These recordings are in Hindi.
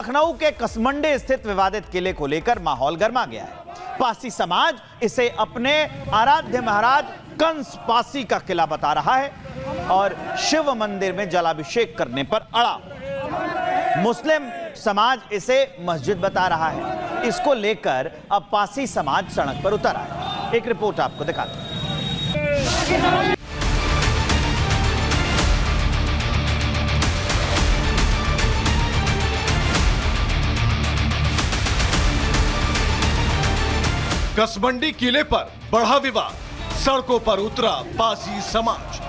लखनऊ के कसमंडी स्थित विवादित किले को लेकर माहौल गर्मा गया है। पासी समाज इसे अपने आराध्य महाराज कंस पासी का किला बता रहा है और शिव मंदिर में जलाभिषेक करने पर अड़ा। मुस्लिम समाज इसे मस्जिद बता रहा है। इसको लेकर अब पासी समाज सड़क पर उतर आया। एक रिपोर्ट आपको दिखाते हैं। कसमंडी किले पर बढ़ा विवाद, सड़कों पर उतरा पासी समाज।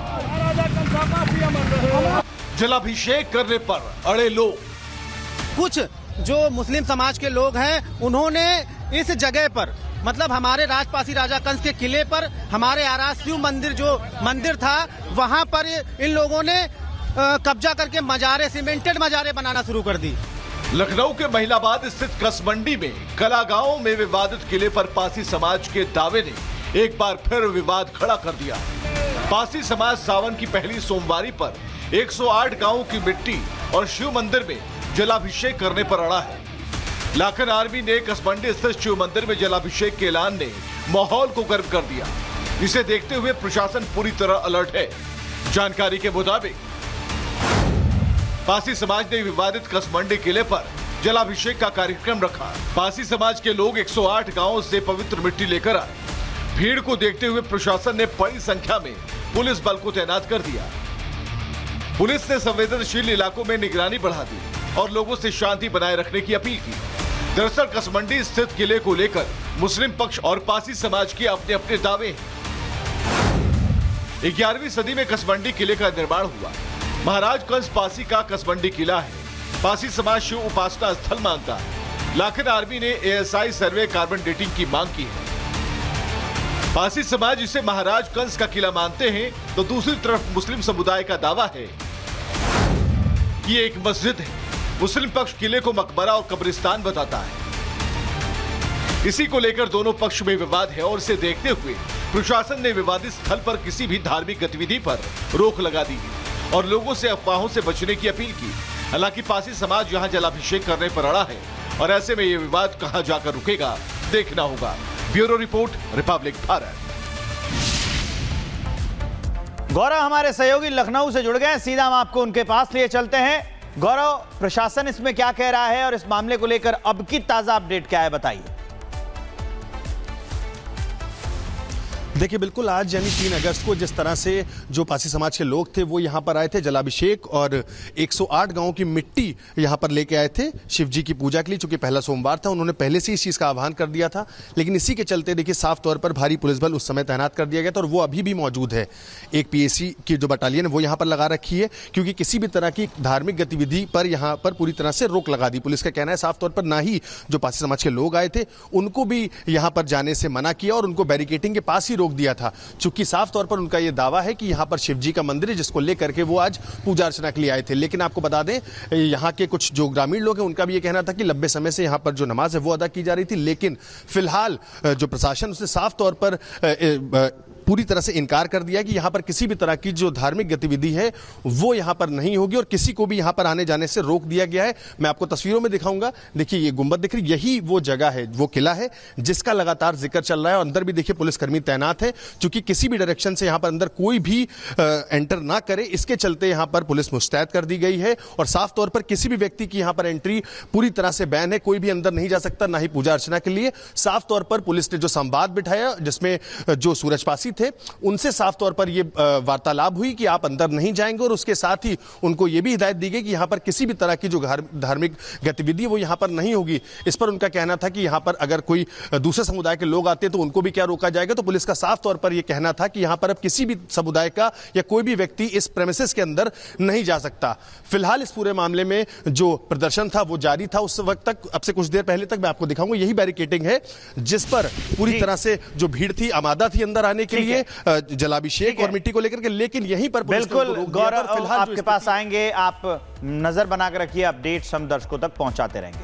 जलाभिषेक करने पर अड़े लोग। कुछ जो मुस्लिम समाज के लोग हैं उन्होंने इस जगह पर मतलब हमारे राजपासी राजा कंस के किले पर हमारे आराध्य शिव मंदिर जो मंदिर था वहां पर इन लोगों ने कब्जा करके मजारे, सीमेंटेड मजारे बनाना शुरू कर दी। लखनऊ के महिलाबाद स्थित कसमंडी में कला गांव में विवादित किले पर पासी समाज के दावे ने एक बार फिर विवाद खड़ा कर दिया। पासी समाज सावन की पहली सोमवारी पर 108 गांवों की मिट्टी और शिव मंदिर में जलाभिषेक करने पर अड़ा है। लाखन आर्मी ने कसमंडी स्थित शिव मंदिर में जलाभिषेक के ऐलान ने माहौल को गर्म कर दिया। इसे देखते हुए प्रशासन पूरी तरह अलर्ट है। जानकारी के मुताबिक पासी समाज ने विवादित कसमंडी किले पर जलाभिषेक का कार्यक्रम रखा। पासी समाज के लोग 108 गांवों से पवित्र मिट्टी लेकर आए। भीड़ को देखते हुए प्रशासन ने बड़ी संख्या में पुलिस बल को तैनात कर दिया। पुलिस ने संवेदनशील इलाकों में निगरानी बढ़ा दी और लोगों से शांति बनाए रखने की अपील की। दरअसल कसमंडी स्थित किले को लेकर मुस्लिम पक्ष और पासी समाज के अपने अपने दावे हैं। 11वीं सदी में कसमंडी किले का निर्माण हुआ। महाराज कंस पासी का कसमंडी किला है। पासी समाज शिव उपासना स्थल मानता है। लाखन आर्मी ने ASI सर्वे कार्बन डेटिंग की मांग की है। पासी समाज इसे महाराज कंस का किला मानते हैं तो दूसरी तरफ मुस्लिम समुदाय का दावा है कि ये एक मस्जिद है। मुस्लिम पक्ष किले को मकबरा और कब्रिस्तान बताता है। इसी को लेकर दोनों पक्ष में विवाद है और इसे देखते हुए प्रशासन ने विवादित स्थल पर किसी भी धार्मिक गतिविधि पर रोक लगा दी है और लोगों से अफवाहों से बचने की अपील की। हालांकि पासी समाज यहां जलाभिषेक करने पर अड़ा है और ऐसे में ये विवाद कहां जाकर रुकेगा देखना होगा। Bureau report, Republic Bharat. Gaurav हमारे सहयोगी लखनऊ से जुड़ गए। सीधा हम आपको उनके पास लिए चलते हैं। गौरव, प्रशासन इसमें क्या कह रहा है और इस मामले को लेकर अब की ताजा अपडेट क्या है, बताइए। देखिए, बिल्कुल आज यानी 3 अगस्त को जिस तरह से जो पासी समाज के लोग थे वो यहाँ पर आए थे जलाभिषेक और 108 गांवों की मिट्टी यहाँ पर लेके आए थे शिव जी की पूजा के लिए। चूंकि पहला सोमवार था, उन्होंने पहले से इस चीज़ का आह्वान कर दिया था, लेकिन इसी के चलते देखिए साफ तौर पर भारी पुलिस बल उस समय तैनात कर दिया गया था और वो अभी भी मौजूद है। एक PAC की जो बटालियन है वो यहाँ पर लगा रखी है क्योंकि किसी भी तरह की धार्मिक गतिविधि पर यहाँ पर पूरी तरह से रोक लगा दी। पुलिस का कहना है साफ तौर पर ना ही जो पासी समाज के लोग आए थे उनको भी यहाँ पर जाने से मना किया और उनको बैरिकेटिंग के पास ही रोक दिया था। चूंकि साफ तौर पर उनका यह दावा है कि यहां पर शिव जी का मंदिर है जिसको लेकर के वो आज पूजा अर्चना के लिए आए थे। लेकिन आपको बता दें, यहां के कुछ जो ग्रामीण लोग हैं उनका भी यह कहना था कि लंबे समय से यहां पर जो नमाज है वो अदा की जा रही थी, लेकिन फिलहाल जो प्रशासन उसने साफ तौर पर पूरी तरह से इनकार कर दिया कि यहां पर किसी भी तरह की जो धार्मिक गतिविधि है वो यहां पर नहीं होगी और किसी को भी यहां पर आने जाने से रोक दिया गया है। मैं आपको तस्वीरों में दिखाऊंगा। देखिए ये गुंबद दिख रही, यही वो जगह है, वो किला है जिसका लगातार जिक्र चल रहा है और अंदर भी देखिए पुलिसकर्मी तैनात है। चूंकि किसी भी डायरेक्शन से यहां पर अंदर कोई भी एंटर ना करे, इसके चलते यहां पर पुलिस मुस्तैद कर दी गई है और साफ तौर पर किसी भी व्यक्ति की यहां पर एंट्री पूरी तरह से बैन है। कोई भी अंदर नहीं जा सकता, ना ही पूजा अर्चना के लिए। साफ तौर पर पुलिस ने जो संवाद बिठाया जिसमें जो सूरजपासी थे उनसे साफ तौर पर यह वार्तालाप हुई कि आप अंदर नहीं जाएंगे और उसके साथ ही उनको यह भी हिदायत दी गई कि यहां पर किसी भी तरह की जो धार्मिक गतिविधि है वो यहां पर नहीं होगी। इस पर उनका कहना था कि यहां पर अगर कोई दूसरे समुदाय के लोग आते तो उनको भी क्या रोका जाएगा। तो पुलिस का साफ तौर पर यह कहना था कि यहां पर अब किसी भी समुदाय का या कोई भी व्यक्ति इस प्रेमिसेस के अंदर नहीं जा सकता। फिलहाल इस पूरे मामले में जो प्रदर्शन था वो जारी था उस वक्त तक। अब से कुछ देर पहले तक मैं आपको दिखाऊंगा, यही बैरिकेटिंग है जिस पर पूरी तरह से जो भीड़ थी आमादा थी अंदर आने के लिए जलाभिषेक और मिट्टी को लेकर के। लेकिन यहीं पर बिल्कुल गौरव आपके पास आएंगे, आप नजर बनाकर रखिए, अपडेट्स हम दर्शकों तक पहुंचाते रहेंगे।